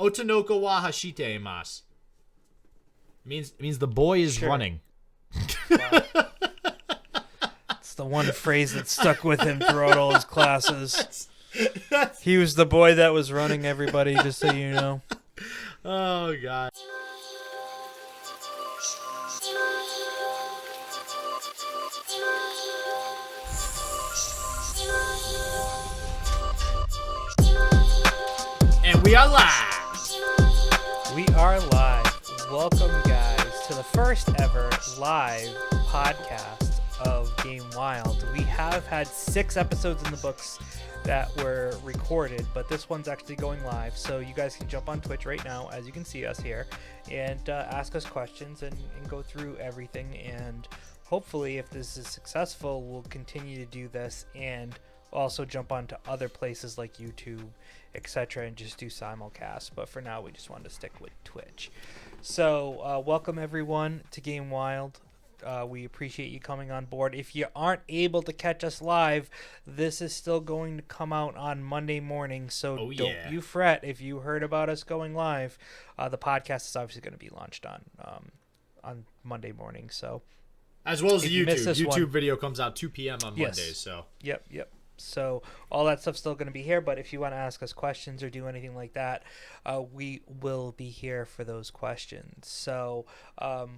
Otonoko wa hashite imasu. Means the boy is running. Wow. It's the one phrase that stuck with him throughout all his classes. He was the boy that was running, everybody, just so you know. Oh, God. And we are live. We are live. Welcome, guys, to the first ever live podcast of Game Wild. We have had 6 episodes in the books that were recorded, but this one's actually going live, so you guys can jump on Twitch right now, as you can see us here, and ask us questions and go through everything. And hopefully, if this is successful, we'll continue to do this and also jump onto other places like YouTube, etc., and just do simulcast. But for now, we just wanted to stick with Twitch. So welcome everyone to Game Wild. We appreciate you coming on board. If you aren't able to catch us live, this is still going to come out on Monday morning, so don't you fret if you heard about us going live. The podcast is obviously going to be launched on Monday morning. So as well as the YouTube video comes out 2 p.m. on Mondays. So Yep. So all that stuff's still going to be here, but if you want to ask us questions or do anything like that, we will be here for those questions. So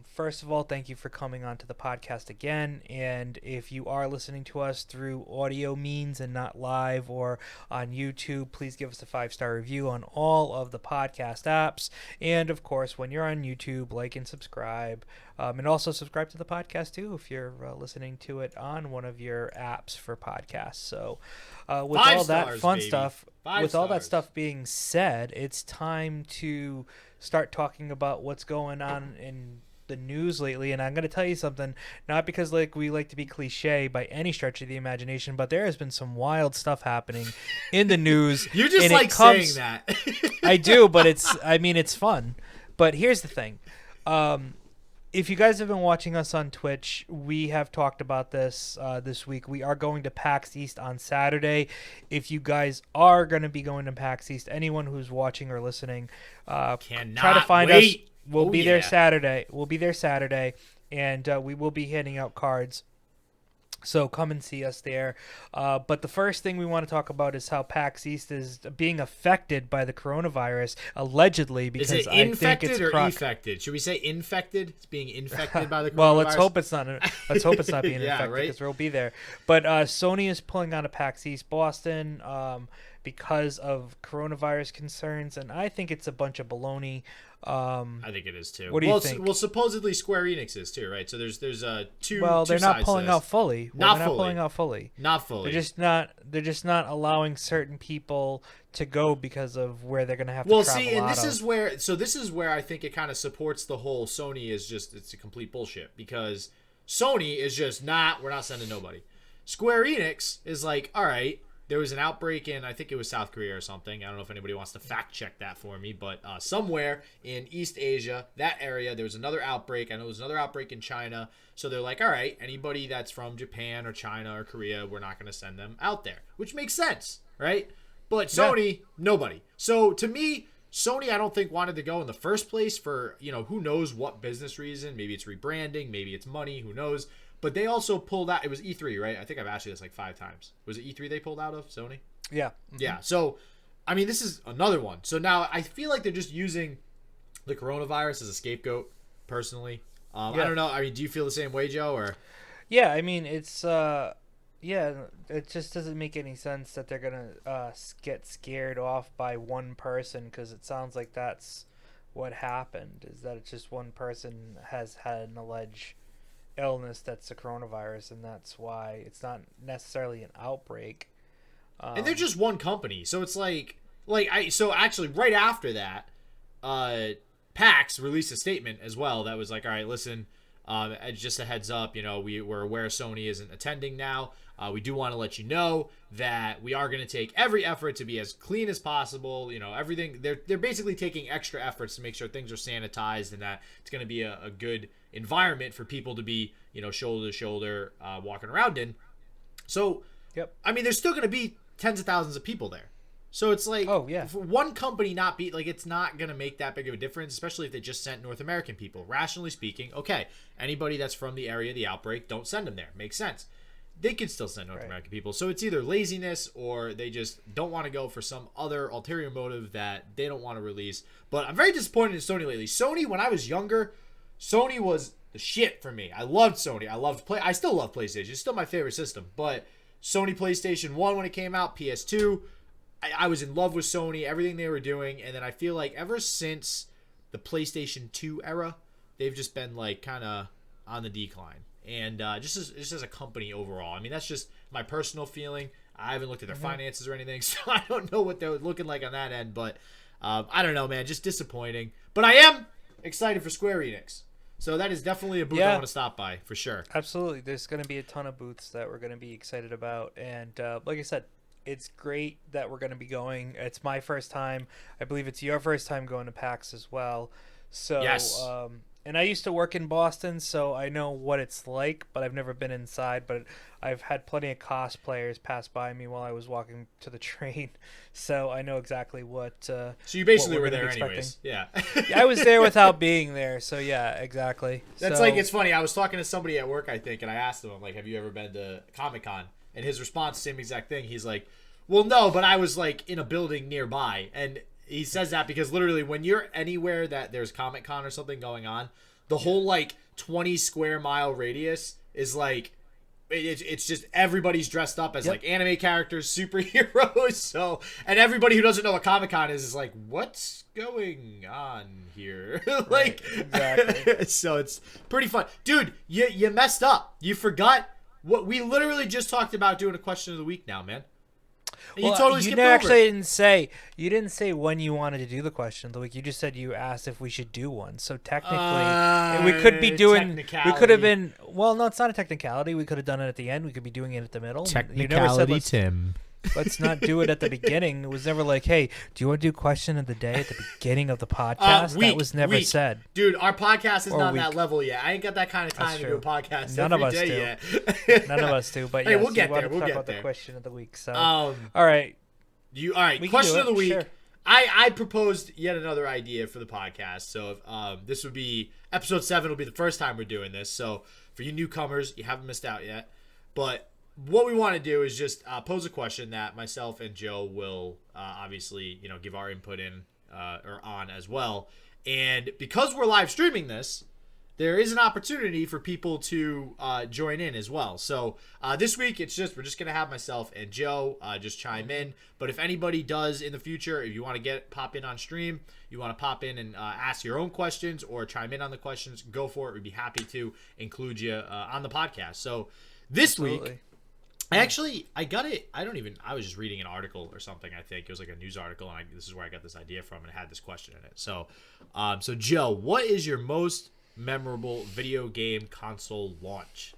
first of all, thank you for coming on to the podcast again. And if you are listening to us through audio means and not live or on YouTube, please give us a 5-star review on all of the podcast apps. And of course, when you're on YouTube, like and subscribe. And also subscribe to the podcast too if you're listening to it on one of your apps for podcasts. So with all that fun stuff, with all that stuff being said, it's time to start talking about what's going on in the news lately. And I'm going to tell you something, not because we like to be cliche by any stretch of the imagination, but there has been some wild stuff happening in the news. You just like saying that. I do, but it's fun. But here's the thing. If you guys have been watching us on Twitch, we have talked about this this week. We are going to PAX East on Saturday. If you guys are going to be going to PAX East, anyone who's watching or listening, try to find us. We'll be there Saturday. We'll be there Saturday, and we will be handing out cards. So come and see us there. But the first thing we want to talk about is how PAX East is being affected by the coronavirus, allegedly. Because is it infected or effected? Should we say infected? It's being infected by the coronavirus? Well, let's hope it's not. Let's hope it's not being infected, right? Because we'll be there. But Sony is pulling out of PAX East Boston because of coronavirus concerns, and I think it's a bunch of baloney. I think it is too. What do you think? Well, supposedly Square Enix is too, right? So there's two. Well, they're not pulling out fully. Not fully. They're just not allowing certain people to go because of where they're going to have to travel. Well, see, and this is where I think it kind of supports the whole Sony is just it's a complete bullshit, because Sony is just we're not sending nobody. Square Enix is like, all right. There was an outbreak in, I think it was South Korea or something. I don't know if anybody wants to fact check that for me, but somewhere in East Asia, that area, there was another outbreak. I know there was another outbreak in China. So they're like, all right, anybody that's from Japan or China or Korea, we're not going to send them out there, which makes sense, right? But Sony, nobody. So to me, Sony, I don't think wanted to go in the first place for, who knows what business reason. Maybe it's rebranding, maybe it's money, who knows. But they also pulled out. It was E3, right? I think I've asked you this like 5 times. Was it E3 they pulled out of, Sony? Yeah. Mm-hmm. Yeah. So, I mean, this is another one. So now I feel like they're just using the coronavirus as a scapegoat, personally. I don't know. I mean, do you feel the same way, Joe? Or yeah, I mean, it's it just doesn't make any sense that they're gonna get scared off by one person, because it sounds like that's what happened. Is that it's just one person has had an alleged illness that's the coronavirus, and that's why it's not necessarily an outbreak. And they're just one company, so it's so actually right after that, PAX released a statement as well that was like, all right, listen, just a heads up, we're aware Sony isn't attending now. We do want to let you know that we are going to take every effort to be as clean as possible. Everything. They're basically taking extra efforts to make sure things are sanitized and that it's going to be a good environment for people to be, shoulder to shoulder walking around in. So, yep. I mean, there's still going to be tens of thousands of people there. So it's like, oh yeah, for one company not be like, it's not gonna make that big of a difference, especially if they just sent North American people. Rationally speaking, okay, anybody that's from the area of the outbreak, don't send them there. Makes sense. They can still send North American people. So it's either laziness or they just don't want to go for some other ulterior motive that they don't want to release. But I'm very disappointed in Sony lately. Sony, when I was younger, Sony was the shit for me. I loved Sony. I still love PlayStation. It's still my favorite system. But Sony PlayStation 1 when it came out, PS2, I was in love with Sony, everything they were doing. And then I feel like ever since the PlayStation 2 era, they've just been like kind of on the decline. And just as a company overall. I mean, that's just my personal feeling. I haven't looked at their finances or anything, so I don't know what they're looking like on that end. But I don't know, man. Just disappointing. But I am excited for Square Enix. So that is definitely a booth I want to stop by, for sure. Absolutely. There's going to be a ton of booths that we're going to be excited about. And like I said, it's great that we're going to be going. It's my first time. I believe it's your first time going to PAX as well. So, yes. And I used to work in Boston, so I know what it's like, but I've never been inside. But I've had plenty of cosplayers pass by me while I was walking to the train, so I know exactly what. So you basically were there anyways. Yeah. I was there without being there, so yeah, exactly. That's like, it's funny. I was talking to somebody at work, I think, and I asked him, I'm like, have you ever been to Comic-Con? And his response, same exact thing. He's like, well, no, but I was like in a building nearby. And he says that because literally when you're anywhere that there's Comic-Con or something going on, the whole like 20 square mile radius is like, it's just everybody's dressed up as like anime characters, superheroes. So, and everybody who doesn't know what Comic-Con is like, what's going on here? Like, exactly. So it's pretty fun. Dude, you messed up. You forgot what we literally just talked about doing a question of the week now, man. Well, you totally skipped over. Actually didn't say when you wanted to do the question of the week. You just said you asked if we should do one. So technically, we could be doing. We could have been. Well, no, it's not a technicality. We could have done it at the end. We could be doing it at the middle. Technicality, Tim. Let's not do it at the beginning. It was never like, hey, do you want to do question of the day at the beginning of the podcast? That was never said. Dude, our podcast is not on that level yet. I ain't got that kind of time to do a podcast every day yet. None of us do. But hey, we'll get there. We'll talk about the question of the week. So, all right. Question of the week. Sure. I proposed yet another idea for the podcast. So this would be episode 7 will be the first time we're doing this. So for you newcomers, you haven't missed out yet. But what we want to do is just pose a question that myself and Joe will obviously, give our input in or on as well. And because we're live streaming this, there is an opportunity for people to join in as well. So this week, we're just going to have myself and Joe just chime in. But if anybody does in the future, if you want to pop in on stream, you want to pop in and ask your own questions or chime in on the questions, go for it. We'd be happy to include you on the podcast. So this week, I got it. I was just reading an article or something. I think it was like a news article, and this is where I got this idea from, and it had this question in it. So, Joe, what is your most memorable video game console launch?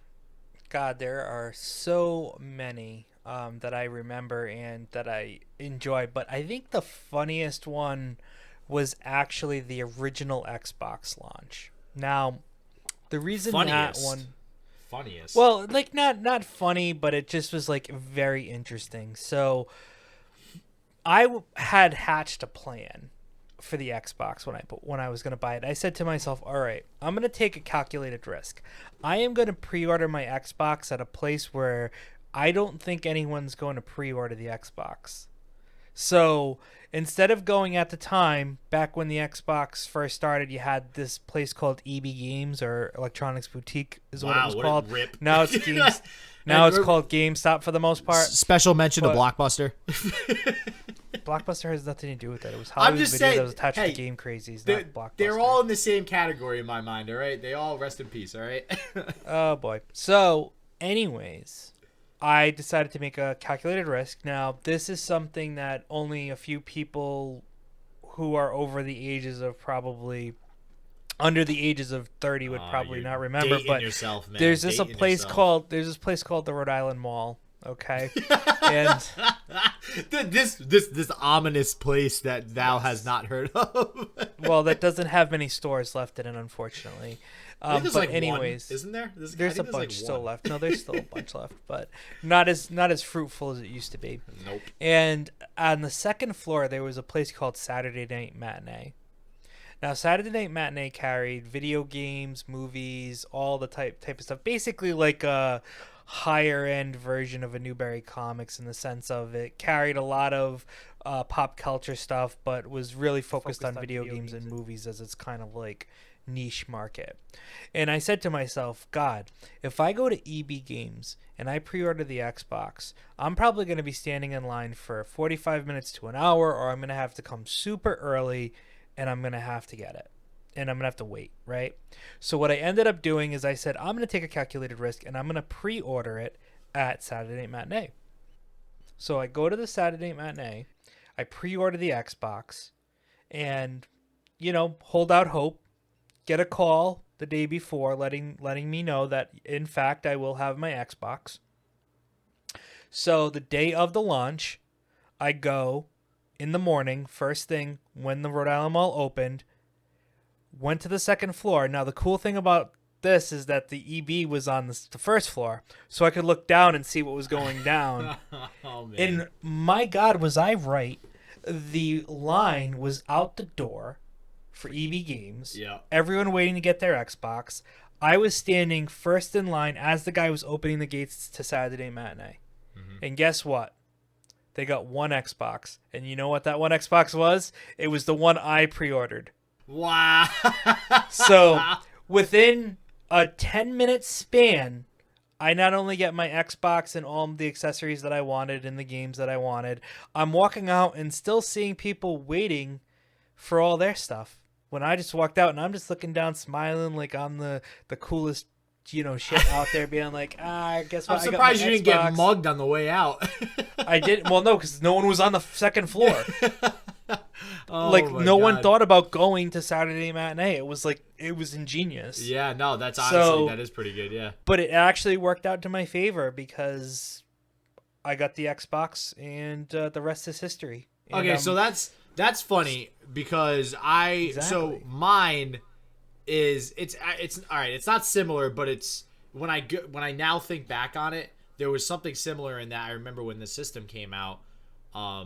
God, there are so many that I remember and that I enjoy, but I think the funniest one was actually the original Xbox launch. Now, the reason that one... Funniest. Well, like not funny, but it just was like very interesting. So I had hatched a plan for the Xbox when I was going to buy it. I said to myself, all right, I'm going to take a calculated risk. I am going to pre-order my Xbox at a place where I don't think anyone's going to pre-order the Xbox. So instead of going at the time, back when the Xbox first started, you had this place called EB Games or Electronics Boutique is what it was called. Rip. Now it's Games. Now it's called GameStop for the most part. Special mention to Blockbuster. Blockbuster has nothing to do with that. It was Hollywood Video that was attached to Game Crazies, not Blockbuster. They're all in the same category in my mind, all right? They all rest in peace, all right? Oh, boy. So, anyways, I decided to make a calculated risk. Now, this is something that only a few people who are over the ages of under the ages of 30 would probably not remember. But yourself, man. There's this place called the Rhode Island Mall. Okay, and this ominous place that thou has not heard of. Well, that doesn't have many stores left in it, unfortunately. But like anyways, one, isn't there? There's a bunch still left. No, there's still a bunch left, but not as fruitful as it used to be. Nope. And on the second floor, there was a place called Saturday Night Matinee. Now, Saturday Night Matinee carried video games, movies, all the type of stuff. Basically, like a higher end version of a Newberry Comics in the sense of it carried a lot of pop culture stuff, but was really focused on video games and movies as its kind of like niche market. And I said to myself, God, if I go to EB Games and I pre-order the Xbox, I'm probably going to be standing in line for 45 minutes to an hour, or I'm going to have to come super early and I'm going to have to get it. And I'm going to have to wait, right? So what I ended up doing is I said, I'm going to take a calculated risk and I'm going to pre-order it at Saturday Night Matinee. So I go to the Saturday Night Matinee, I pre-order the Xbox, and, hold out hope, get a call the day before letting me know that, in fact, I will have my Xbox. So the day of the launch, I go in the morning, first thing, when the Rhode Island Mall opened, went to the second floor. Now, the cool thing about this is that the EB was on the first floor, so I could look down and see what was going down. Oh, man. And my God, was I right? The line was out the door for EB Games. Yeah. Everyone waiting to get their Xbox. I was standing first in line as the guy was opening the gates to Saturday Matinee. Mm-hmm. And guess what? They got one Xbox. And you know what that one Xbox was? It was the one I pre-ordered. Wow. So within a 10-minute span, I not only get my Xbox and all the accessories that I wanted and the games that I wanted, I'm walking out and still seeing people waiting for all their stuff. When I just walked out and I'm just looking down smiling like I'm the coolest shit out there, being like, guess what? I'm surprised you didn't get mugged on the way out. I didn't. Well, no, because no one was on the second floor. Oh, no one thought about going to Saturday Matinee. It was ingenious. Yeah, no, that's honestly, that is pretty good, yeah. But it actually worked out to my favor because I got the Xbox and the rest is history. And, okay, so that's funny because so mine is it's all right. It's not similar, but it's when I now think back on it, there was something similar in that I remember when the system came out.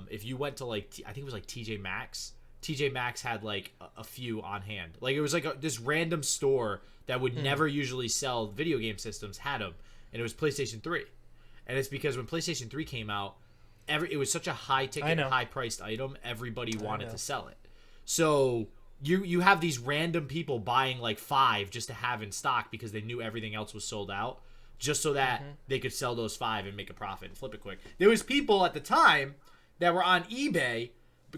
If you went to I think it was like TJ Maxx. TJ Maxx had like a few on hand. Like it was like this random store that would never usually sell video game systems had them, and it was PlayStation 3. And it's because when PlayStation 3 came out, it was such a high ticket, high priced item, everybody wanted to sell it. So you have these random people buying like 5 just to have in stock because they knew everything else was sold out, just so that they could sell those 5 and make a profit and flip it quick. There was people at the time that were on eBay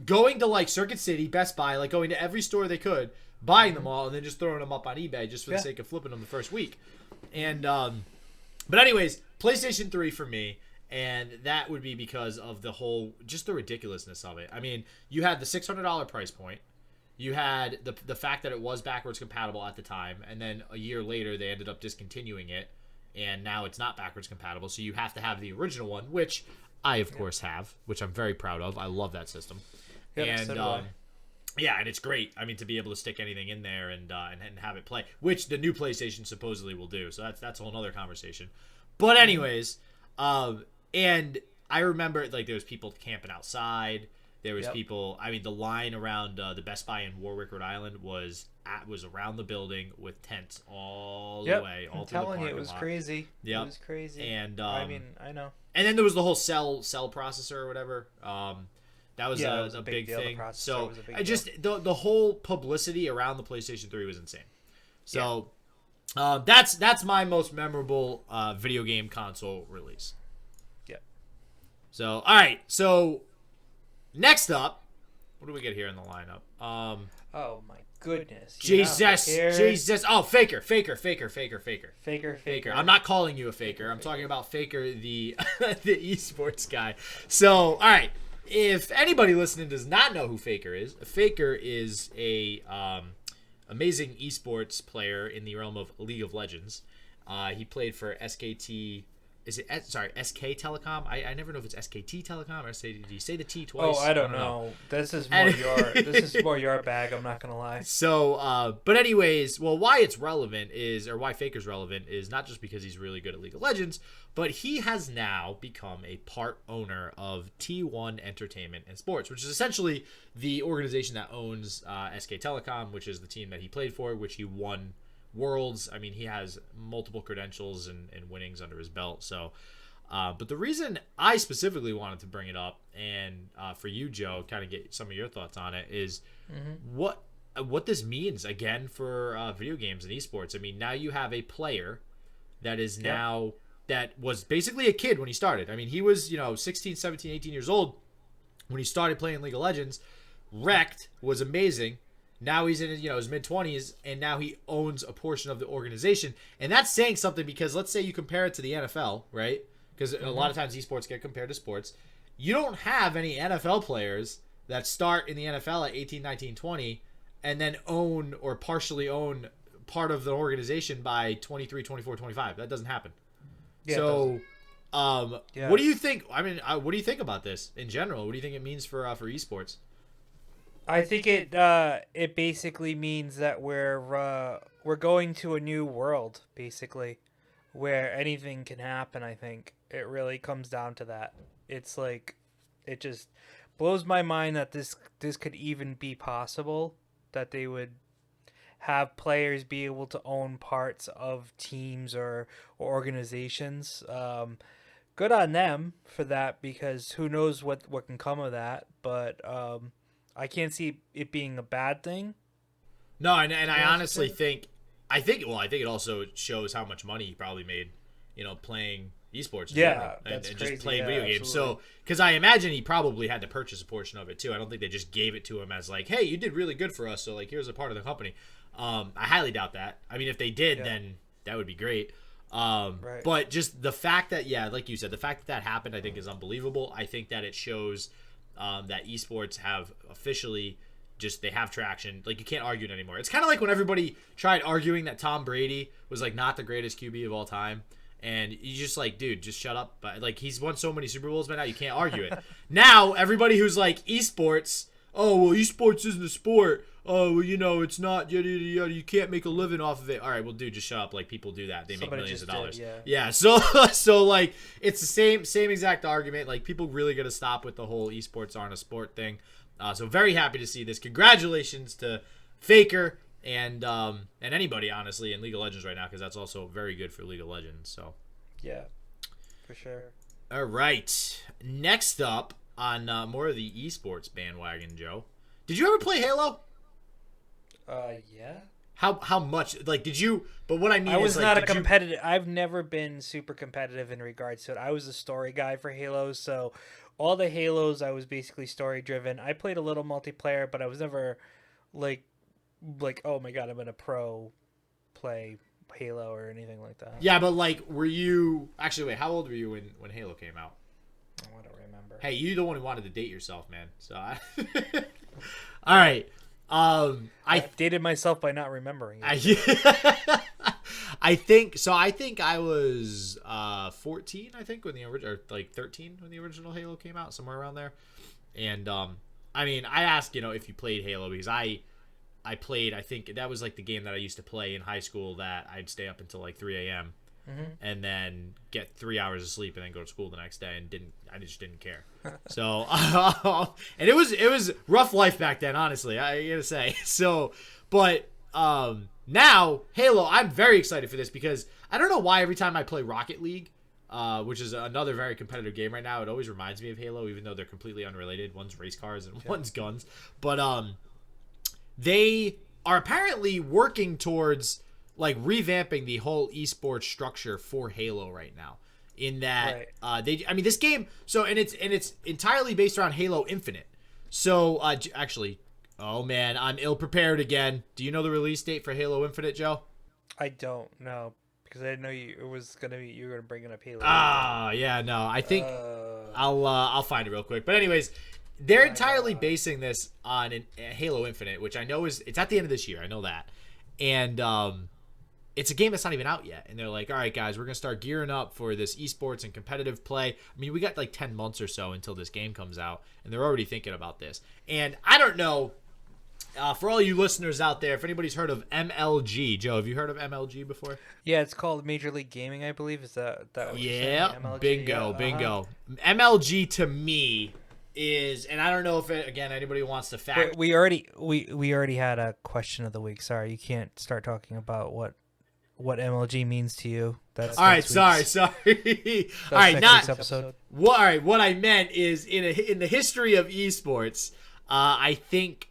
going to like Circuit City, Best Buy, like going to every store they could, buying them all, and then just throwing them up on eBay just for the sake of flipping them the first week. And but anyways, PlayStation 3 for me. And that would be because of just the ridiculousness of it. I mean, you had the $600 price point. You had the fact that it was backwards compatible at the time. And then a year later, they ended up discontinuing it. And now it's not backwards compatible. So you have to have the original one, which I, of course, have, which I'm very proud of. I love that system. Yep, and so do I. yeah, and it's great. I mean, to be able to stick anything in there and have it play, which the new PlayStation supposedly will do. So that's a whole other conversation. But anyways, and I remember like there was people camping outside. There was people. I mean, the line around the Best Buy in Warwick, Rhode Island, was around the building with tents all the way, all through the parking lot. It was crazy. Yeah, it was crazy. And I mean, I know. And then there was the whole cell processor or whatever. That was a big thing. So I just the whole publicity around the PlayStation 3 was insane. So that's my most memorable video game console release. Yeah. So all right. So next up, what do we get here in the lineup? Oh my goodness. Jesus. Oh, Faker. Faker. I'm not calling you a faker. I'm talking about Faker, the the esports guy. So, all right. If anybody listening does not know who Faker is a amazing esports player in the realm of League of Legends. He played for SKT is it SK Telecom? I never know if it's SKT Telecom or do you say the T twice? Oh, I don't know. This is more your bag. I'm not gonna lie. So, but anyways, well, why it's relevant why Faker's relevant is not just because he's really good at League of Legends, but he has now become a part owner of T1 Entertainment and Sports, which is essentially the organization that owns SK Telecom, which is the team that he played for, which he won Worlds. I mean, he has multiple credentials and winnings under his belt. So, but the reason I specifically wanted to bring it up, and for you, Joe, kind of get some of your thoughts on it, is what this means again for video games and esports. I mean, now you have a player that is now that was basically a kid when he started. I mean, he was 16, 17, 18 years old when he started playing League of Legends. Wrecked, was amazing. Now he's in his mid-20s, and now he owns a portion of the organization. And that's saying something because let's say you compare it to the NFL, right? Because a lot of times esports get compared to sports. You don't have any NFL players that start in the NFL at 18, 19, 20 and then own or partially own part of the organization by 23, 24, 25. That doesn't happen. Yeah, so, what do you think? I mean, what do you think about this in general? What do you think it means for esports? I think it basically means that we're going to a new world, basically, where anything can happen. I think it really comes down to that. It's like it just blows my mind that this could even be possible, that they would have players be able to own parts of teams or organizations. Good on them for that, because who knows what can come of that, but I can't see it being a bad thing. No, and I honestly think it also shows how much money he probably made, playing esports. And just playing video games. Absolutely. So, because I imagine he probably had to purchase a portion of it too. I don't think they just gave it to him as like, hey, you did really good for us, so like here's a part of the company. I highly doubt that. I mean, if they did, then that would be great. Right. But just the fact that, like you said, the fact that happened, I think is unbelievable. I think that it shows that esports have officially they have traction. Like, you can't argue it anymore. It's kind of like when everybody tried arguing that Tom Brady was like not the greatest QB of all time, and you just like, dude, just shut up. But like, he's won so many Super Bowls by now, you can't argue it. Now everybody who's like esports, oh well, esports isn't a sport. Oh well, it's not. Yada yada yada. You can't make a living off of it. All right, well, dude, just shut up. Like, people do that. They make millions of dollars. Yeah. So like, it's the same exact argument. Like, people really gotta stop with the whole esports aren't a sport thing. So very happy to see this. Congratulations to Faker and anybody honestly in League of Legends right now, because that's also very good for League of Legends. So yeah, for sure. All right, next up on more of the esports bandwagon, Joe. Did you ever play Halo? Yeah. How much? Like, did you? But what I mean, I was is, not a competitive. I've never been super competitive in regards to it. I was a story guy for Halo, so all the Halos I was basically story driven. I played a little multiplayer, but I was never like oh my god, I'm gonna pro play Halo or anything like that. Yeah, but like, were you actually? Wait, how old were you when Halo came out? I don't remember. Hey, you're the one who wanted to date yourself, man. So, all right. I've dated myself by not remembering it. I think I was 14, I think, when the original, or like 13 when the original Halo came out, somewhere around there. And I mean, I asked, if you played Halo, because I played, I think that was like the game that I used to play in high school, that I'd stay up until like 3 a.m. And then get 3 hours of sleep and then go to school the next day, and I just didn't care. So and it was rough life back then, honestly, I gotta say. So, but now Halo, I'm very excited for this, because I don't know why every time I play Rocket League, which is another very competitive game right now, it always reminds me of Halo, even though they're completely unrelated. One's race cars and one's guns. But they are apparently working towards like revamping the whole esports structure for Halo right now. In that, this game. So and it's entirely based around Halo Infinite. So actually, oh man, I'm ill prepared again. Do you know the release date for Halo Infinite, Joe? I don't know, because I didn't know you were gonna bring it up Halo. Yeah, no. I think I'll find it real quick. But anyways, they're entirely basing this on Halo Infinite, which I know it's at the end of this year. I know that, and it's a game that's not even out yet. And they're like, all right, guys, we're going to start gearing up for this esports and competitive play. I mean, we got like 10 months or so until this game comes out, and they're already thinking about this. And I don't know, for all you listeners out there, if anybody's heard of MLG. Joe, have you heard of MLG before? Yeah, it's called Major League Gaming, I believe. Is that what you're Yeah, saying? MLG? bingo, Yeah, bingo. MLG to me is, and I don't know if anybody wants to fact. We already had a question of the week. Sorry, you can't start talking about what MLG means to you. That's all right. Sorry. All right, not episode. All right, what I meant is in the history of esports, I think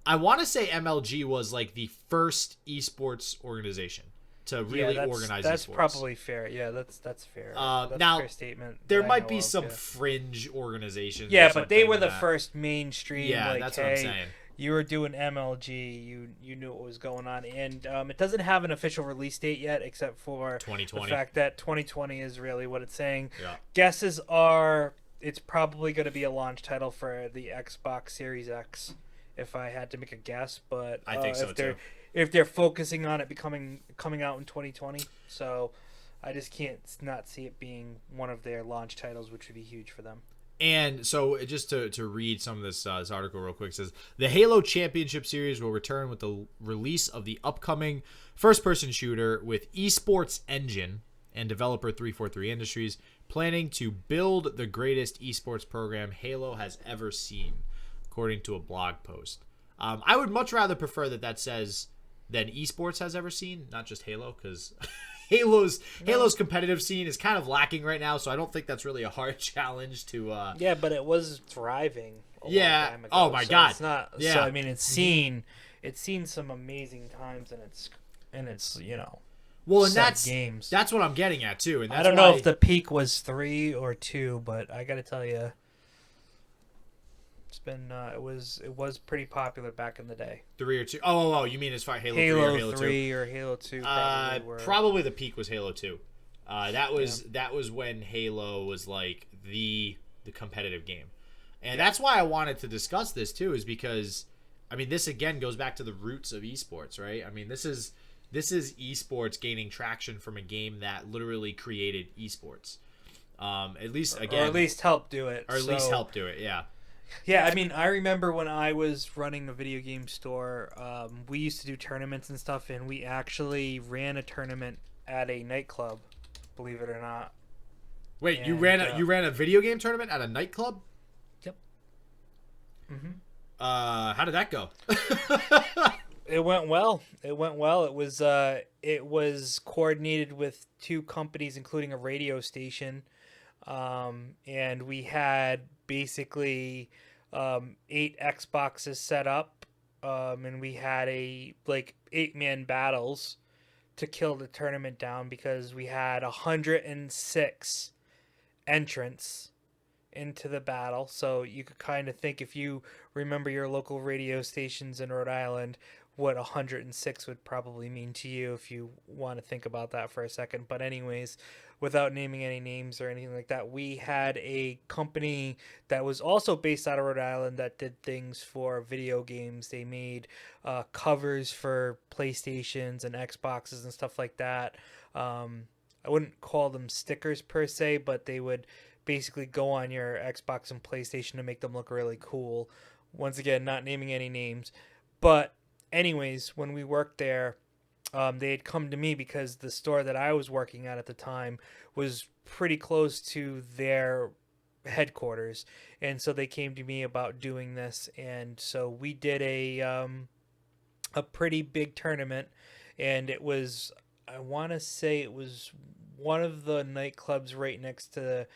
I want to say MLG was like the first esports organization to really organize. That's esports. probably fair. Yeah, that's fair. That's now, a fair statement. There might be some fringe organizations. Yeah, but they were the first mainstream. Yeah, like, that's hey, what I'm saying. You were doing MLG. You knew what was going on, and it doesn't have an official release date yet, except for 2020. The fact that 2020 is really what it's saying. Yeah. Guesses are it's probably going to be a launch title for the Xbox Series X, if I had to make a guess. But I think so too. If they're focusing on it coming out in 2020, so I just can't not see it being one of their launch titles, which would be huge for them. And so, just to read some of this article real quick, it says the Halo Championship Series will return with the release of the upcoming first-person shooter with Esports Engine and developer 343 Industries planning to build the greatest esports program Halo has ever seen, according to a blog post. I would much rather prefer that says than esports has ever seen, not just Halo, because Halo's competitive scene is kind of lacking right now, so I don't think that's really a hard challenge to. Yeah, but it was thriving. A long time ago, oh my God. It's not. Yeah. So I mean, it's seen some amazing times, and it's well, and games. That's what I'm getting at too. And that's I don't know if the peak was 3 or 2, but I got to tell you, it's been it was pretty popular back in the day. 3 or 2. Oh, you mean as far Halo 3 or Halo 2? 3 or Halo 2 probably the peak was Halo 2. That was when Halo was like the competitive game. And that's why I wanted to discuss this too, is because I mean this again goes back to the roots of esports, right? I mean this is esports gaining traction from a game that literally created esports. At least helped do it. Yeah. Yeah, I mean, I remember when I was running a video game store, we used to do tournaments and stuff, and we actually ran a tournament at a nightclub, believe it or not. Wait, you ran a video game tournament at a nightclub? Yep. Mm-hmm. How did that go? It went well. It was coordinated with 2 companies, including a radio station. And we had basically 8 Xboxes set up, and we had 8-man battles to kill the tournament down because we had 106 entrants into the battle. So you could kind of think, if you remember your local radio stations in Rhode Island, what 106 would probably mean to you, if you want to think about that for a second. But anyways, without naming any names or anything like that, we had a company that was also based out of Rhode Island that did things for video games. They made covers for PlayStations and Xboxes and stuff like that. I wouldn't call them stickers per se, but they would basically go on your Xbox and PlayStation to make them look really cool. Once again, not naming any names. But anyways, when we worked there, they had come to me because the store that I was working at the time was pretty close to their headquarters, and so they came to me about doing this, and so we did a pretty big tournament, and it was, I want to say it was one of the nightclubs right next to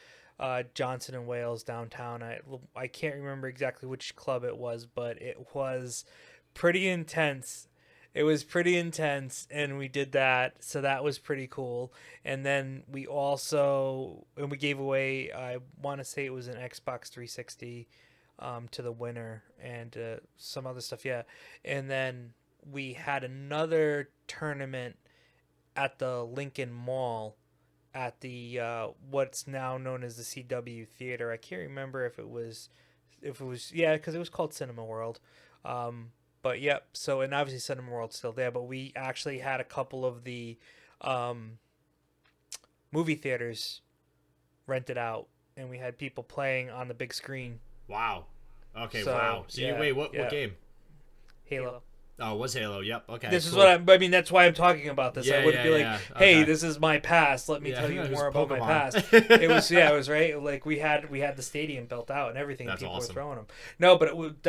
Johnson and Wales downtown. I can't remember exactly which club it was, but it was pretty intense. It was pretty intense, and we did that, so that was pretty cool. And then we gave away, I want to say it was an Xbox 360 to the winner, and some other stuff, yeah. And then we had another tournament at the Lincoln Mall at the what's now known as the CW Theater. I can't remember if it was yeah, because it was called Cinema World. But yep. So and obviously Cinema World's still there, but we actually had a couple of the movie theaters rented out, and we had people playing on the big screen. Wow. Okay. So, Wow. So yeah, wait, what game? Halo. Oh, it was Halo. Yep. Okay. This is cool. what I mean. That's why I'm talking about this. Yeah, I wouldn't be like, yeah. "Hey, Okay. this is my past. Let me Yeah, tell you it was more about my Pokemon. past." It was it was right. Like we had the stadium built out and everything. That's People awesome. were throwing them. No, but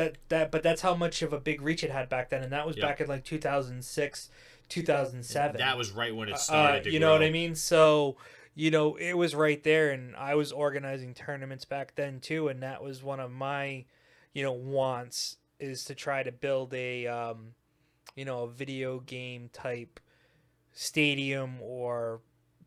but that's how much of a big reach it had back then, and that was Yep. back in like 2006, 2007. That was right when it started. To You know grow. what I mean? So. It was right there, and I was organizing tournaments back then too, and that was one of my, wants is to try to build a, a video game type stadium or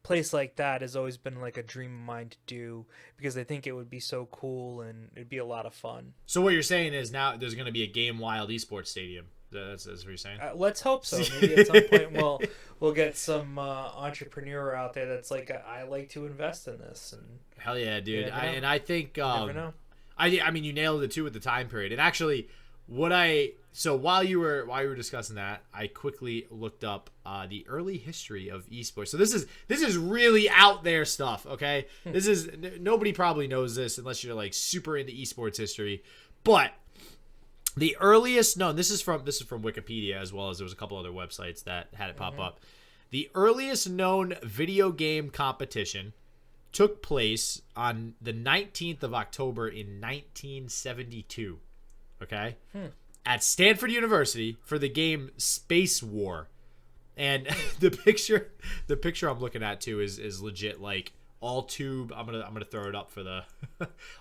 place like that has always been like a dream of mine to do because I think it would be so cool and it'd be a lot of fun. So what you're saying is now there's going to be a Game Wild esports stadium. That's what you're saying. Let's hope so. Maybe at some point we'll get some entrepreneur out there that's like I like to invest in this and Hell yeah, dude. never know. I think never know. I mean you nailed it too with the time period. And actually while you were discussing that, I quickly looked up the early history of esports. So this is really out there stuff, okay? This is nobody probably knows this unless you're like super into esports history. But the earliest known, this is from Wikipedia, as well as there was a couple other websites that had it pop up. The earliest known video game competition took place on the 19th of October in 1972. Okay? At Stanford University for the game Space War. And the picture I'm looking at too is legit like all tube. I'm gonna throw it up for the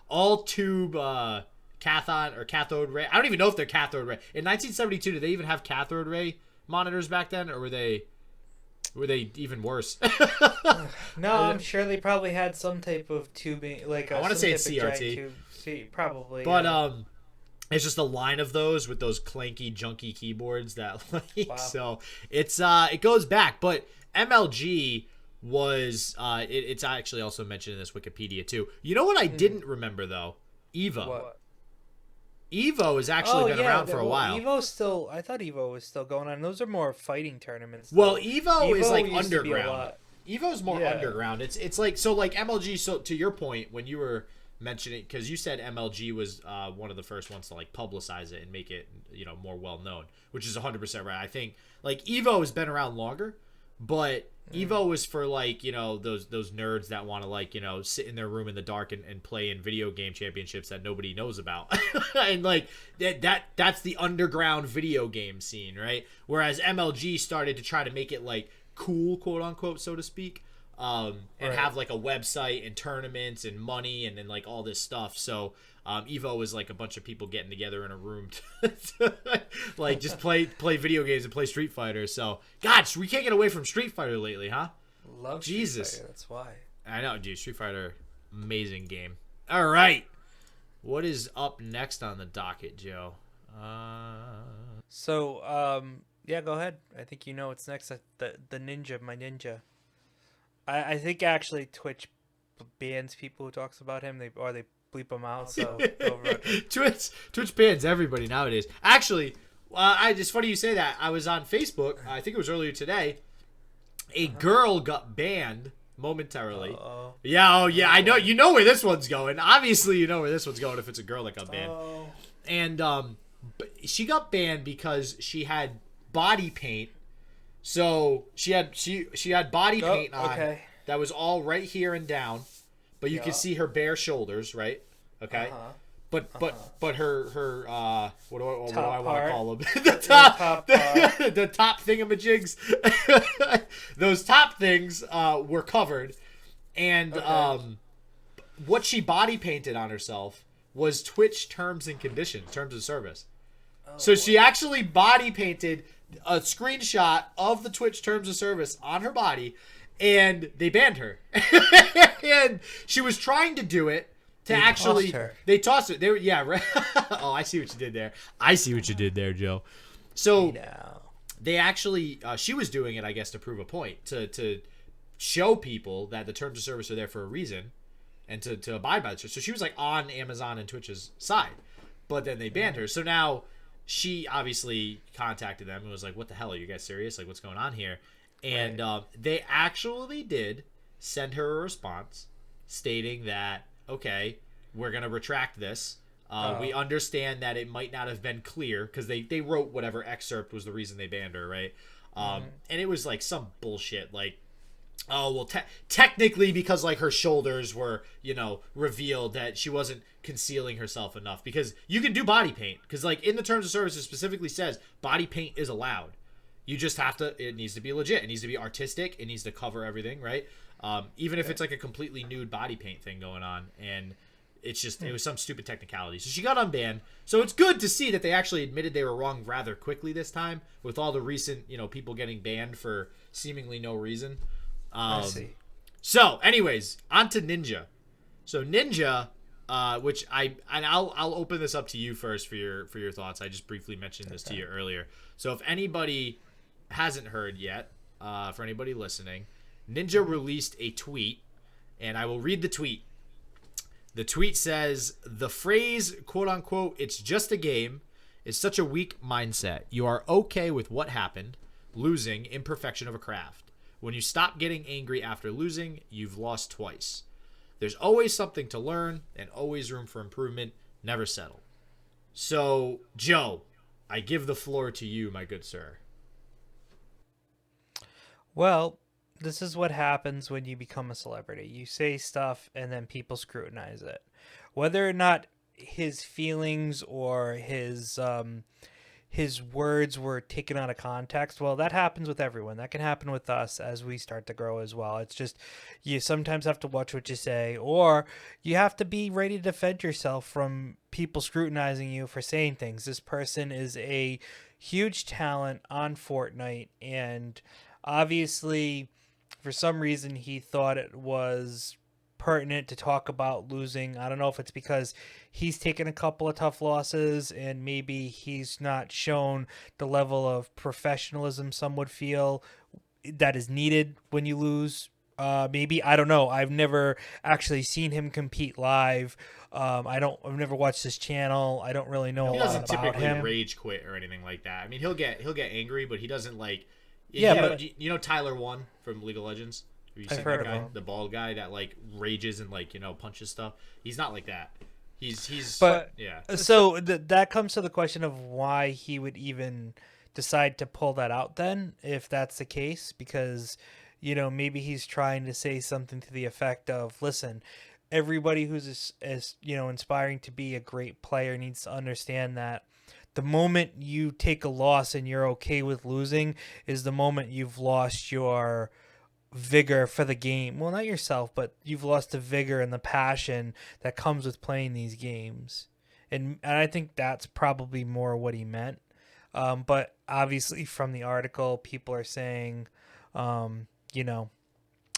all tube cathode ray. I don't even know if they're cathode ray. In 1972, did they even have cathode ray monitors back then, or were they even worse? No, I'm sure they probably had some type of tubing, like I want to say it's CRT, probably. but it's just a line of those with those clanky, junky keyboards that like. Wow. So it's it goes back, but MLG was it's actually also mentioned in this Wikipedia too. You know what I didn't remember though? Evo. What? Evo has actually been around for a while. Evo's still. I thought Evo was still going on. Those are more fighting tournaments. Well, though. Evo is like used to be a underground. lot. Evo's more Yeah. underground. It's like so like MLG. So to your point, when you were mentioning, because you said MLG was one of the first ones to like publicize it and make it more well known, which is 100% right. I think like Evo has been around longer, but Evo was for like those nerds that want to like sit in their room in the dark and play in video game championships that nobody knows about, and like that's the underground video game scene, right? Whereas MLG started to try to make it like cool, quote unquote, so to speak, and Right. have like a website and tournaments and money and then like all this stuff. So Evo was like a bunch of people getting together in a room to like just play video games and play Street Fighter. So gosh, we can't get away from Street Fighter lately, huh? Love Jesus. Street Fighter, that's why. I know, dude. Street Fighter, amazing game. All right, what is up next on the docket, Joe? So, yeah, go ahead. I think what's next. The ninja, my ninja. I think actually Twitch bans people who talks about him. They bleep him out. So Twitch bans everybody nowadays. Actually, it's funny you say that. I was on Facebook. I think it was earlier today. A girl got banned momentarily. Uh-oh. Yeah, oh yeah, I know. You know where this one's going. Obviously, you know where this one's going if it's a girl that got banned. Oh. And she got banned because she had body paint. So she had body paint on okay. that was all right here and down, but you could see her bare shoulders, right? Okay. But her what do I want to call them? the top the top thingamajigs. Those top things were covered, and what she body painted on herself was Twitch terms and conditions, terms of service. So she actually body painted a screenshot of the Twitch terms of service on her body, and they banned her. And she was trying to do it to they tossed her. They were, yeah, right. Oh, I see what you did there. I see what you did there, Joe. So they actually, she was doing it, I guess, to prove a point, to show people that the terms of service are there for a reason, and to abide by it. So she was like on Amazon and Twitch's side, but then they banned her. So now she obviously contacted them and was like, what the hell, are you guys serious? Like, what's going on here? And they actually did send her a response stating that, okay, we're going to retract this. We understand that it might not have been clear because they wrote whatever excerpt was the reason they banned her, right? And it was like some bullshit like, oh, well, technically because like her shoulders were, revealed, that she wasn't concealing herself enough, because you can do body paint, because like in the terms of service it specifically says body paint is allowed. You just have to, it needs to be legit, it needs to be artistic, it needs to cover everything, right? Even if it's like a completely nude body paint thing going on, and it's just, it was some stupid technicality. So she got unbanned. So it's good to see that they actually admitted they were wrong rather quickly this time, with all the recent, people getting banned for seemingly no reason. I see. So, anyways, on to Ninja. So Ninja, which I'll open this up to you first for your thoughts. I just briefly mentioned this to you earlier. So if anybody hasn't heard yet, for anybody listening, Ninja released a tweet, and I will read the tweet. The tweet says, the phrase, quote unquote, "it's just a game," is such a weak mindset. You are okay with what happened, losing, imperfection of a craft. When you stop getting angry after losing, you've lost twice. There's always something to learn and always room for improvement. Never settle. So, Joe, I give the floor to you, my good sir. Well, this is what happens when you become a celebrity. You say stuff and then people scrutinize it. Whether or not his feelings or his words were taken out of context, well, that happens with everyone. That can happen with us as we start to grow as well. It's just, you sometimes have to watch what you say, or you have to be ready to defend yourself from people scrutinizing you for saying things. This person is a huge talent on Fortnite, and obviously for some reason he thought it was pertinent to talk about losing. I don't know if it's because he's taken a couple of tough losses and maybe he's not shown the level of professionalism some would feel that is needed when you lose. Maybe, I don't know. I've never actually seen him compete live. I've never watched his channel. I don't really know a lot about him. He doesn't typically rage quit or anything like that. I mean, he'll get angry, but he doesn't like. But Tyler One from League of Legends. I've heard of him. The bald guy that like rages and like punches stuff. He's not like that. He's but yeah. So that comes to the question of why he would even decide to pull that out then, if that's the case, because maybe he's trying to say something to the effect of, listen, everybody who's as inspiring to be a great player needs to understand that the moment you take a loss and you're okay with losing is the moment you've lost your vigor for the game. Well, not yourself, but you've lost the vigor and the passion that comes with playing these games. And I think that's probably more what he meant. But obviously from the article, people are saying, oh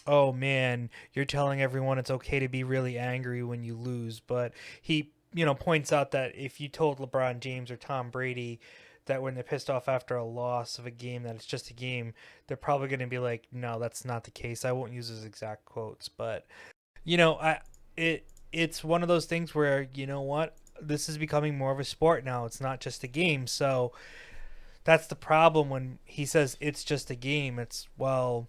man, you're telling everyone it's okay to be really angry when you lose. But he, points out that if you told LeBron James or Tom Brady that when they're pissed off after a loss of a game, that it's just a game, they're probably going to be like, no, that's not the case. I won't use his exact quotes, but it's one of those things where, what, this is becoming more of a sport now. It's not just a game. So that's the problem when he says it's just a game. It's, well,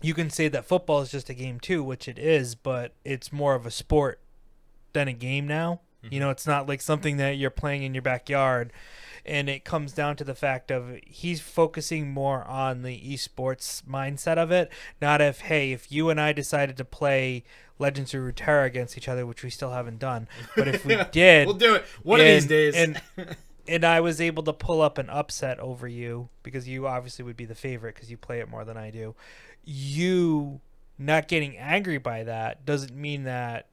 you can say that football is just a game too, which it is, but it's more of a sport than a game now. Mm-hmm. It's not like something that you're playing in your backyard. And it comes down to the fact of he's focusing more on the esports mindset of it. Not if you and I decided to play Legends of Runeterra against each other, which we still haven't done. But if we did, we'll do it one of these days. And I was able to pull up an upset over you, because you obviously would be the favorite because you play it more than I do. You not getting angry by that doesn't mean that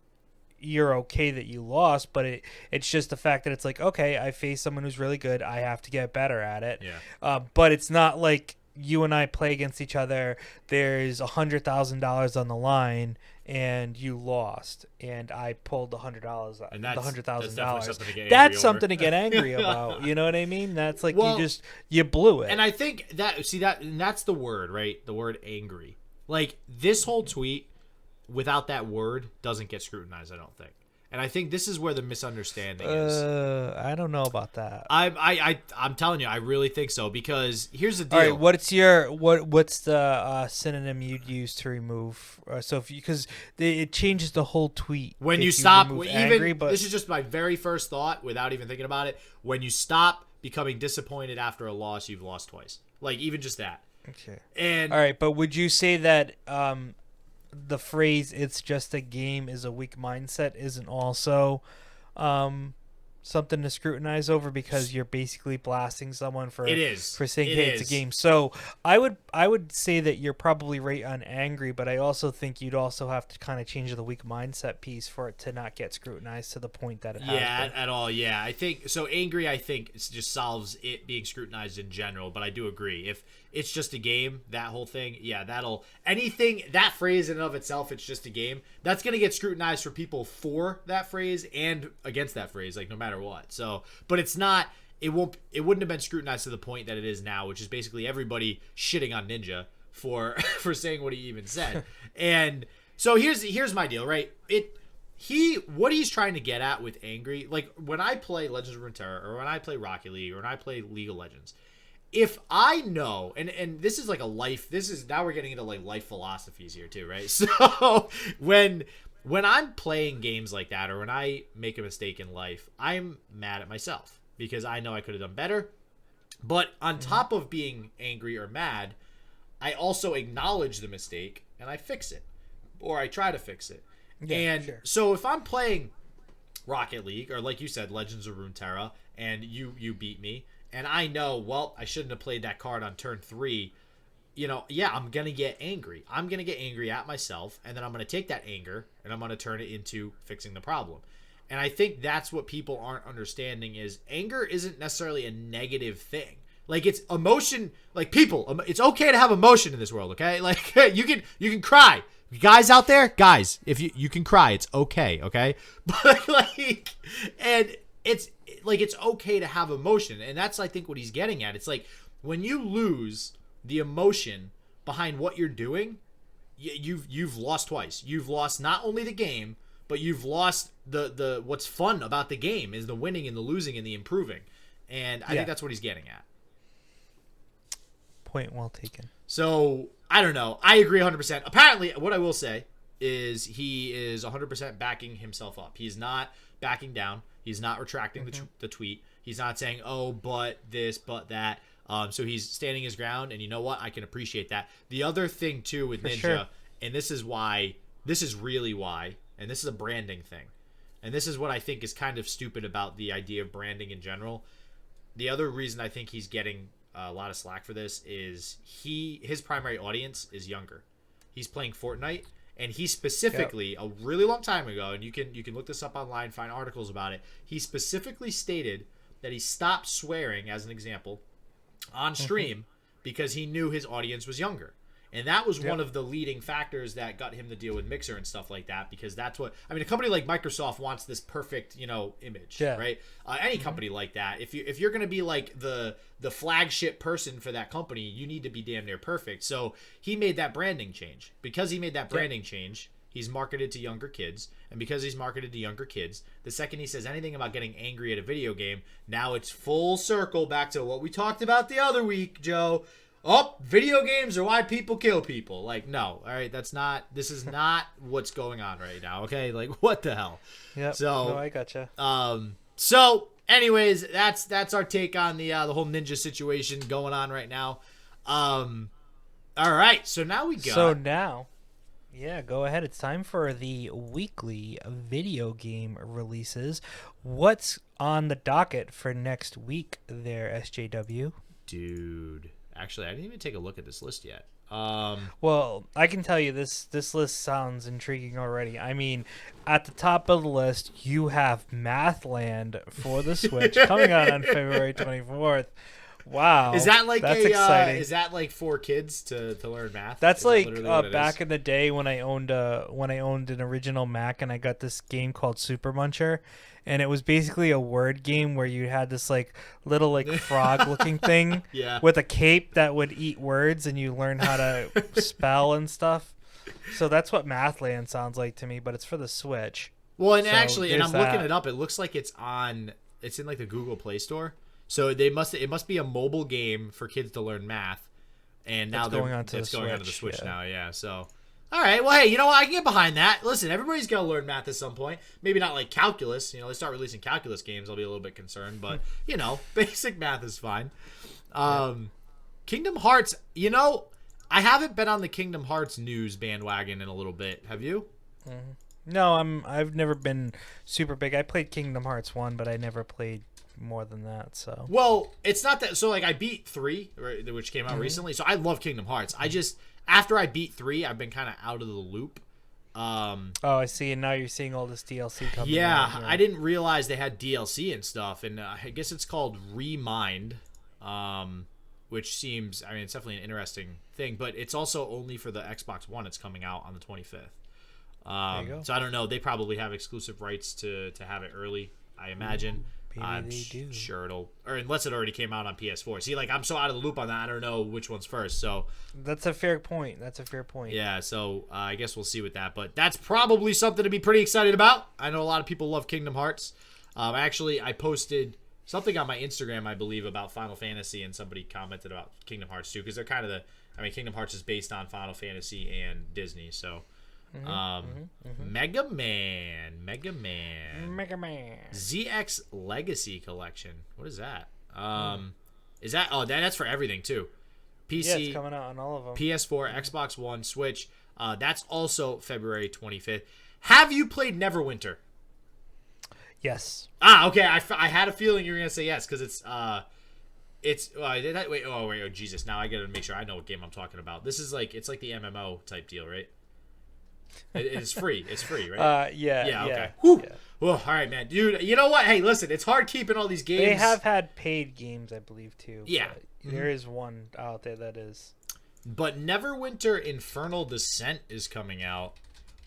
you're okay that you lost, but it's just the fact that it's like, okay, I face someone who's really good, I have to get better at it. Yeah. But it's not like you and I play against each other, there's $100,000 on the line and you lost and I pulled $100,000. That's something to get angry about. You know what I mean? That's like, you blew it. And I think that's the word, right? The word angry. Like, this whole tweet without that word doesn't get scrutinized, I don't think. And I think this is where the misunderstanding is. I don't know about that. I'm telling you, I really think so, because here's the deal. All right, what's the synonym you'd use to remove? So if because it changes the whole tweet when you stop. This is just my very first thought without even thinking about it. When you stop becoming disappointed after a loss, you've lost twice. Like even just that. Okay. And all right, but would you say that the phrase "it's just a game" is a weak mindset isn't also something to scrutinize over, because you're basically blasting someone for saying hey, it's a game? So I would say that you're probably right on angry, but I also think you'd also have to kind of change the weak mindset piece for it to not get scrutinized to the point that it has been. At all. Yeah, I think so. Angry, I think it just solves it being scrutinized in general, but I do agree if it's just a game, that whole thing, yeah, that phrase in and of itself, it's just a game, that's going to get scrutinized for people for that phrase and against that phrase, like no matter what. So, but it wouldn't have been scrutinized to the point that it is now, which is basically everybody shitting on Ninja for saying what he even said. And so here's my deal, right? What he's trying to get at with angry, like when I play Legends of Runeterra or when I play Rocket League or when I play League of Legends, if I know, and this is like now we're getting into like life philosophies here too, right? So when I'm playing games like that, or when I make a mistake in life, I'm mad at myself because I know I could have done better. But on top of being angry or mad, I also acknowledge the mistake and I fix it, or I try to fix it. Yeah, and sure. So if I'm playing Rocket League, or like you said, Legends of Runeterra, and you beat me, and I know, well, I shouldn't have played that card on turn 3, I'm going to get angry. I'm going to get angry at myself, and then I'm going to take that anger, and I'm going to turn it into fixing the problem. And I think that's what people aren't understanding is anger isn't necessarily a negative thing. Like, it's emotion. Like, people, it's okay to have emotion in this world, okay? Like, you can cry. Guys out there, guys, if you can cry, it's okay? But, like, and it's okay to have emotion, and that's I think what he's getting at. It's like when you lose the emotion behind what you're doing, you've lost twice. You've lost not only the game, but you've lost the what's fun about the game is the winning and the losing and the improving. And I think that's what he's getting at. Point well taken. So I don't know. I agree 100%. Apparently, what I will say is he is 100% backing himself up. He's not backing down. He's not retracting the tweet. He's not saying, oh, but this, but that. So he's standing his ground, and you know what? I can appreciate that. The other thing, too, with Ninja, and this is really why, and this is a branding thing, and this is what I think is kind of stupid about the idea of branding in general. The other reason I think he's getting a lot of slack for this is his primary audience is younger. He's playing Fortnite. And he specifically, a really long time ago, and you can look this up online, find articles about it, he specifically stated that he stopped swearing, as an example, on stream because he knew his audience was younger. And that was one of the leading factors that got him to deal with Mixer and stuff like that, because that's what – I mean, a company like Microsoft wants this perfect, image, right? Any company like that, if you're going to be like the flagship person for that company, you need to be damn near perfect. So he made that branding change. Because he made that branding change, he's marketed to younger kids. And because he's marketed to younger kids, the second he says anything about getting angry at a video game, now it's full circle back to what we talked about the other week, Joe. Oh, video games are why people kill people. Like, no, all right, this is not what's going on right now, okay? Like, what the hell? Yeah. So, no, I gotcha. So, anyways, that's our take on the whole Ninja situation going on right now. All right, so now we go. Go ahead. It's time for the weekly video game releases. What's on the docket for next week there, SJW? Dude. Actually, I didn't even take a look at this list yet. Well, I can tell you this list sounds intriguing already. I mean, at the top of the list, you have Mathland for the Switch coming out on February 24th. Wow. Is that like that's exciting? Is that like for kids to learn math? That's like back in the day when I owned an original Mac and I got this game called Super Muncher. And it was basically a word game where you had this like little like frog looking thing with a cape that would eat words, and you learn how to spell and stuff. So that's what Mathland sounds like to me, but it's for the Switch. Well, and So actually, and I'm there's looking that. it up. It looks like it's in like the Google Play Store. So it must be a mobile game for kids to learn math. And now It's going onto it's the going onto the Switch, Switch yeah. now. Yeah. So, all right. Well, hey, you know what? I can get behind that. Listen, everybody's got to learn math at some point. Maybe not like calculus. You know, they start releasing calculus games, I'll be a little bit concerned. But you know, basic math is fine. Kingdom Hearts. You know, I haven't been on the Kingdom Hearts news bandwagon in a little bit. Have you? No, I've never been super big. I played Kingdom Hearts 1, but I never played more than that. So Well, it's not that. So, like, I beat 3, which came out recently. So, I love Kingdom Hearts. I just, after I beat 3, I've been kind of out of the loop. oh, I see. And now you're seeing all this DLC coming. Yeah, out, I didn't realize they had DLC and stuff. And I guess it's called Remind, which seems, I mean, it's definitely an interesting thing. But it's also only for the Xbox One. It's coming out on the 25th. There you go. So, I don't know. They probably have exclusive rights to have it early, I imagine. Maybe I'm they do. sure it'll, or unless it already came out on PS4. See, like, I'm so out of the loop on that. I don't know which one's first. So That's a fair point. yeah, so I guess we'll see with that. But that's probably something to be pretty excited about. I know a lot of people love Kingdom Hearts. Actually, I posted something on my Instagram, I believe, about Final Fantasy, and somebody commented about Kingdom Hearts too, because they're kind of Kingdom Hearts is based on Final Fantasy and Disney. So Mega Man ZX Legacy Collection. What is that? Is that? Oh, that's for everything too. PC, Yeah, it's coming out on all of them. PS4, Xbox One, Switch. That's also February 25th. Have you played Neverwinter? Yes. Okay. I had a feeling you were gonna say yes because wait, Jesus! Now I gotta make sure I know what game I'm talking about. This is it's like the MMO type deal, right? It's free. It's free, right? Yeah. Okay. Yeah. Well, all right, man, dude. You know what? Hey, listen, it's hard keeping all these games. They have had paid games, I believe, too. Yeah. But there is one out there that is. But Neverwinter Infernal Descent is coming out,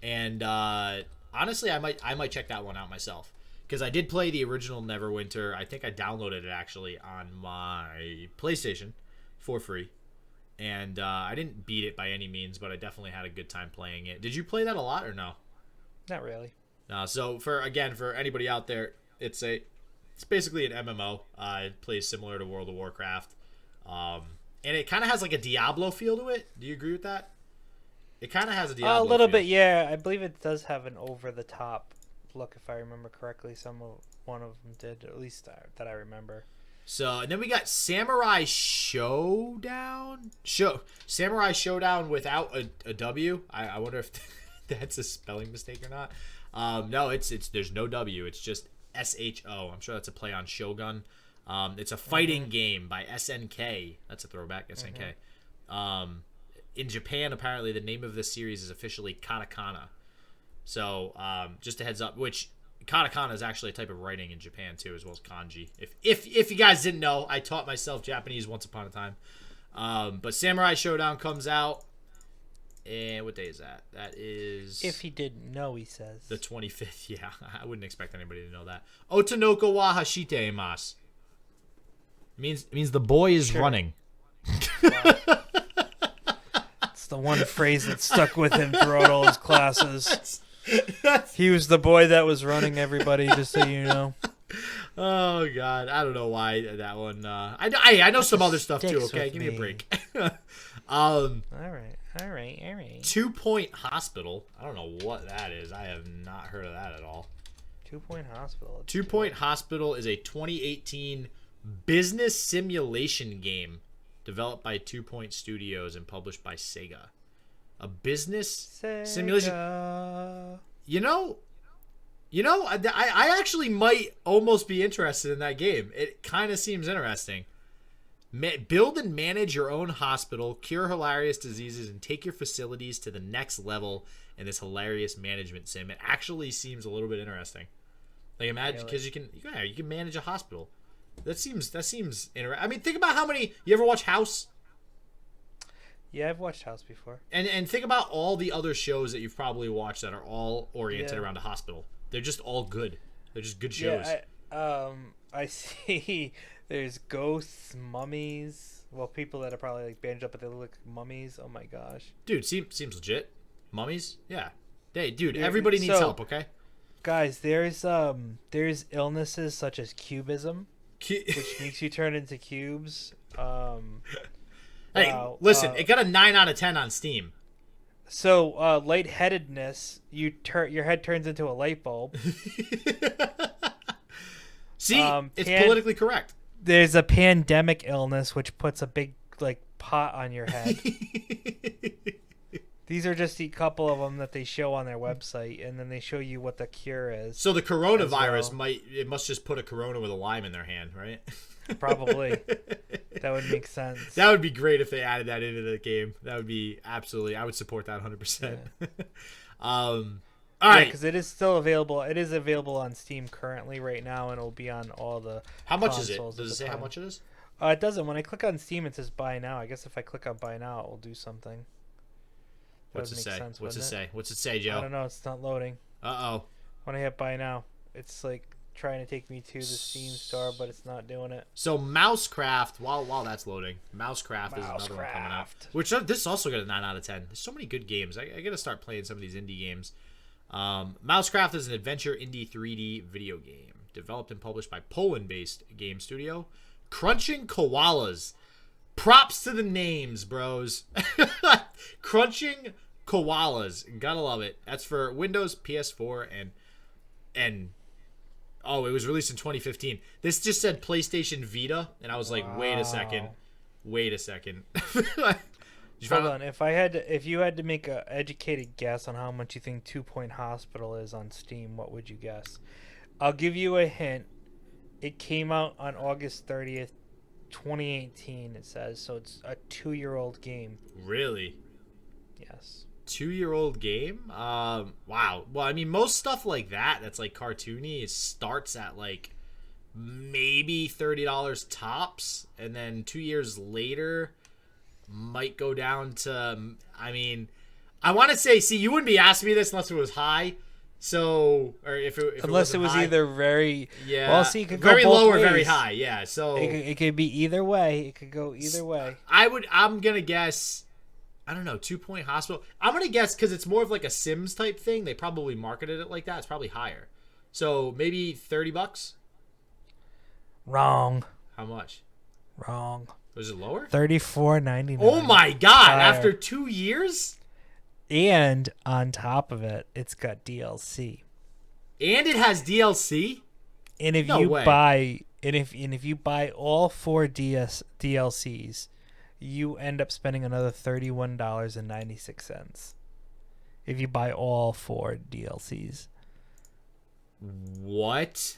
and honestly, I might check that one out myself because I did play the original Neverwinter. I think I downloaded it actually on my PlayStation for free. And I didn't beat it by any means, but I definitely had a good time playing it. Did you play that a lot or no? Not really. So for anybody out there, it's basically an MMO. It plays similar to World of Warcraft, and it kind of has like a Diablo feel to it. Do you agree with that? It kind of has a Diablo. A little feel. bit, yeah. I believe it does have an over the top look, if I remember correctly. One of them did, at least that I remember. So, and then we got Samurai Showdown. Samurai Showdown without a W. I wonder if that's a spelling mistake or not. No, it's there's no W. It's just SHO. I'm sure that's a play on Shogun. It's a fighting game by SNK. That's a throwback, SNK. In Japan, apparently, the name of this series is officially katakana. So, just a heads up, which katakana is actually a type of writing in Japan too, as well as kanji. If you guys didn't know, I taught myself Japanese once upon a time. But Samurai Showdown comes out, and what day is that? That is. If he didn't know, he says. The 25th. Yeah, I wouldn't expect anybody to know that. Otonoko wa hashite imasu. Means the boy is running. It's the one phrase that stuck with him throughout all his classes. He was the boy that was running, everybody, just so you know. Oh God, I don't know why that one. I know some other stuff too. Okay, give me a break. All right. 2 Point Hospital. I don't know what that is. I have not heard of that at all. 2 Point Hospital. 2 Point Hospital is a 2018 business simulation game developed by 2 Point Studios and published by Sega. A business simulation. You know, I actually might almost be interested in that game. It kind of seems interesting. Build and manage your own hospital, cure hilarious diseases, and take your facilities to the next level in this hilarious management sim. It actually seems a little bit interesting. Like imagine because you can manage a hospital. That seems interesting. I mean, think about how many. You ever watch House? Yeah, I've watched House before. And think about all the other shows that you've probably watched that are all oriented around a hospital. They're just all good. They're just good shows. Yeah, I see. There's ghosts, mummies. Well, people that are probably like bandaged up, but they look like mummies. Oh my gosh, dude, seems legit. Mummies, yeah. Hey, dude, everybody needs help. Okay. guys, there's illnesses such as cubism, which makes you turn into cubes. Hey, listen, it got a 9 out of 10 on Steam. So, lightheadedness, your head turns into a light bulb. See, it's politically correct. There's a pandemic illness which puts a big pot on your head. These are just a couple of them that they show on their website, and then they show you what the cure is. So the coronavirus must just put a corona with a lime in their hand, right? Probably. That would make sense. That would be great if they added that into the game. That would be absolutely. I would support that 100%. Yeah. All right, because it is still available. It is available on Steam currently right now, and it'll be on all the. How much is it? Does it say how much it is? It doesn't. When I click on Steam, it says buy now. I guess if I click on buy now, it will do something. What's it say? What's it say? What's it say, Joe? I don't know. It's not loading. Uh-oh. When I hit buy now, it's trying to take me to the Steam store, but it's not doing it. So Mousecraft, while that's loading, Mousecraft is another one coming out. Which this also got a 9 out of 10. There's so many good games. I got to start playing some of these indie games. Mousecraft is an adventure indie 3D video game developed and published by Poland-based game studio Crunching Koalas. Props to the names, bros. Crunching Koalas. Gotta love it. That's for Windows, PS4, and oh, it was released in 2015. This just said PlayStation Vita, and I was like, wow. Wait a second. Hold on. If you had to make an educated guess on how much you think 2 Point Hospital is on Steam, what would you guess? I'll give you a hint. It came out on August 30th, 2018, it says. So it's a 2-year-old game. Really? Yes. 2-year-old game? Wow. Well, I mean, most stuff like that's like cartoony, it starts at maybe $30 tops, and then 2 years later might go down to, I mean, I want to say, see, you wouldn't be asking me this unless it was high. So, or if unless it was high, either very well, see, it could go very both low ways. or very high, yeah. So it could be either way. It could go either way. I'm gonna guess, I don't know, 2 Point Hospital. I'm gonna guess because it's more of like a Sims type thing. They probably marketed it like that. It's probably higher. So maybe $30. Wrong. How much? Wrong. Was it lower? $34.99. Oh my God! After 2 years. And on top of it, it's got DLC. And it has DLC? And if you buy all 4 DLCs, you end up spending another $31.96. If you buy all 4 DLCs. What?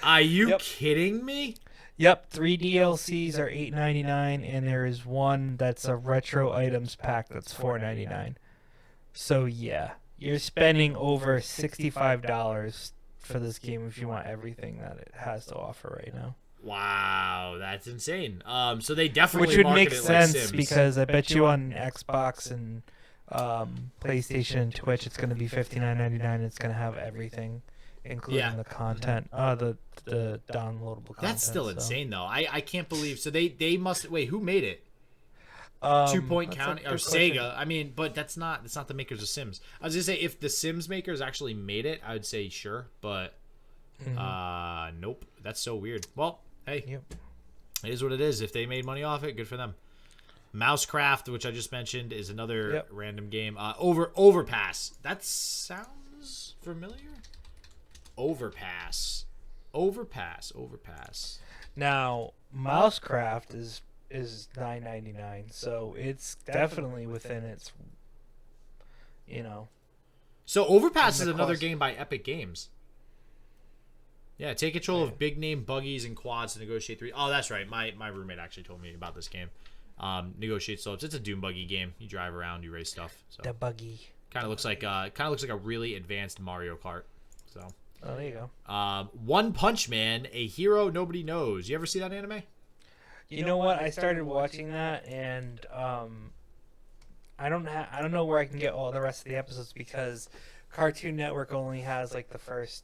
Are you kidding me? Yep, 3 DLCs are $8.99, and there is one that's a retro items pack that's $4.99. So yeah, you're spending over $65 for this game if you want everything that it has to offer right now. Wow, that's insane. So they definitely which would make it sense like Sims. Because I bet you on Xbox and PlayStation and Twitch it's going to be $59.99. It's going to have everything. Including the content, the downloadable content. That's still insane, though. I can't believe. So they must wait. Who made it? 2 Point County or Sega? Question. I mean, but that's not the makers of Sims. I was gonna say if the Sims makers actually made it, I would say sure, but nope. That's so weird. Well, hey, it is what it is. If they made money off it, good for them. Mousecraft, which I just mentioned, is another random game. Overpass. That sounds familiar. Overpass. Now, Mousecraft is $9.99, so it's definitely within its, So Overpass is another game by Epic Games. Yeah, take control of big name buggies and quads to negotiate 3. Oh, that's right. My roommate actually told me about this game. Negotiate slopes. It's a Doom buggy game. You drive around, you race stuff. So the buggy. Kind of looks like a really advanced Mario Kart. So. Oh, there you go. One Punch Man, a hero nobody knows. You ever see that anime? You know what? I started watching that, and I don't know where I can get all the rest of the episodes because Cartoon Network only has the first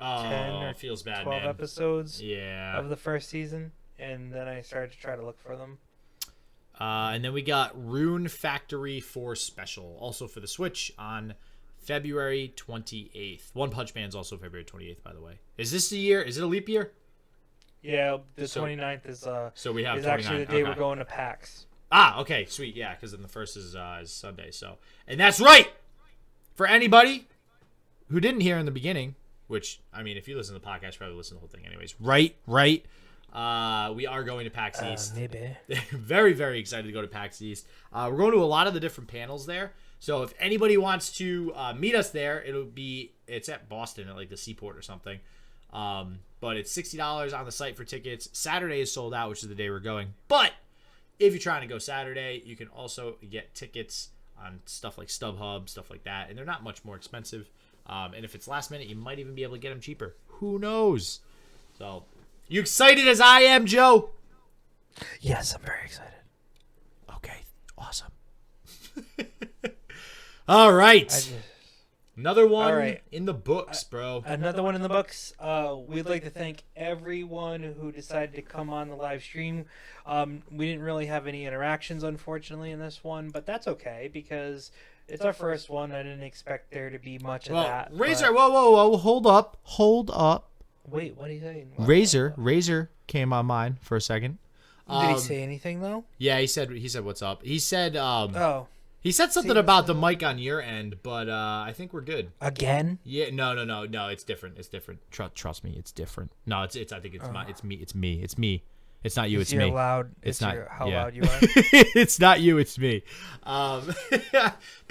10 or feels bad, 12 man. episodes of the first season, and then I started to try to look for them. And then we got Rune Factory 4 Special, also for the Switch on February 28th. One Punch Man's also February 28th, by the way. Is this the year? Is it a leap year? Yeah, the 29th is so we have is actually the day okay. we're going to PAX. Ah, okay, sweet, yeah, because then the first is Sunday. So, and that's right. For anybody who didn't hear in the beginning, which I mean, if you listen to the podcast, you probably listen to the whole thing, anyways. Right. We are going to PAX East. Maybe. Very, very excited to go to PAX East. We're going to a lot of the different panels there. So if anybody wants to meet us there, it's at Boston at like the Seaport or something. But it's $60 on the site for tickets. Saturday is sold out, which is the day we're going. But if you're trying to go Saturday, you can also get tickets on stuff like StubHub, stuff like that. And they're not much more expensive. And if it's last minute, you might even be able to get them cheaper. Who knows? So, you excited as I am, Joe? Yes, I'm very excited. Okay, awesome. All right. Another one in the books, bro. Another one in the books. We'd like to thank everyone who decided to come on the live stream. We didn't really have any interactions, unfortunately, in this one, but that's okay because it's our first one. I didn't expect there to be much of that. Razor, whoa, hold up. Wait, what are you saying? Razor came on mine for a second. Did he say anything though? Yeah, he said what's up. He said he said something See, about the mic on your end, but I think we're good. Again? Yeah, no, it's different. Trust me, it's different. No, I think it's me. It's not you, it's me. It's not how loud you are. It's not you, it's me. But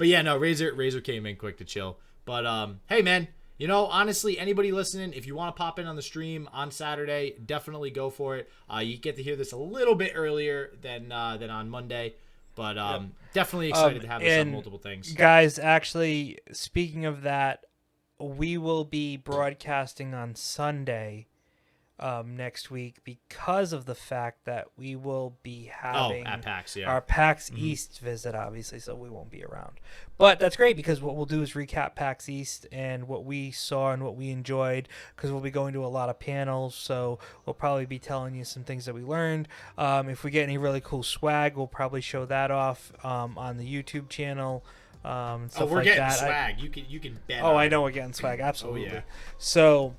yeah, no, Razor came in quick to chill. But hey man, you know, honestly, anybody listening, if you want to pop in on the stream on Saturday, definitely go for it. You get to hear this a little bit earlier than on Monday. But definitely excited to have this on multiple things. Guys, actually, speaking of that, we will be broadcasting on Sunday next week because of the fact that we will be having at PAX, our PAX East visit, obviously, so we won't be around. But that's great because what we'll do is recap PAX East and what we saw and what we enjoyed because we'll be going to a lot of panels, so we'll probably be telling you some things that we learned. If we get any really cool swag, we'll probably show that off on the YouTube channel. Stuff we're like getting that. swag. You can bet. I know we're getting swag. Absolutely. Oh, yeah. So,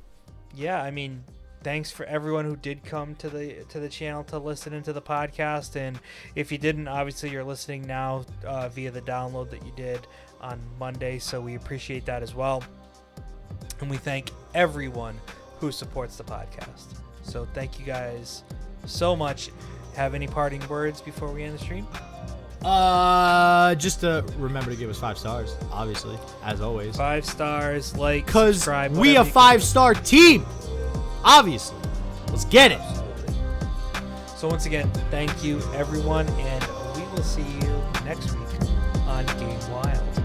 yeah, I mean, thanks for everyone who did come to the channel to listen into the podcast, and if you didn't, obviously you're listening now via the download that you did on Monday, so we appreciate that as well, and we thank everyone who supports the podcast. So thank you guys so much. Have any parting words before we end the stream? Just to remember to give us 5 stars, obviously, as always. 5 stars, like, because subscribe, we a 5-star team. Obviously. Let's get it. So once again, thank you everyone, and we will see you next week on Game Wild.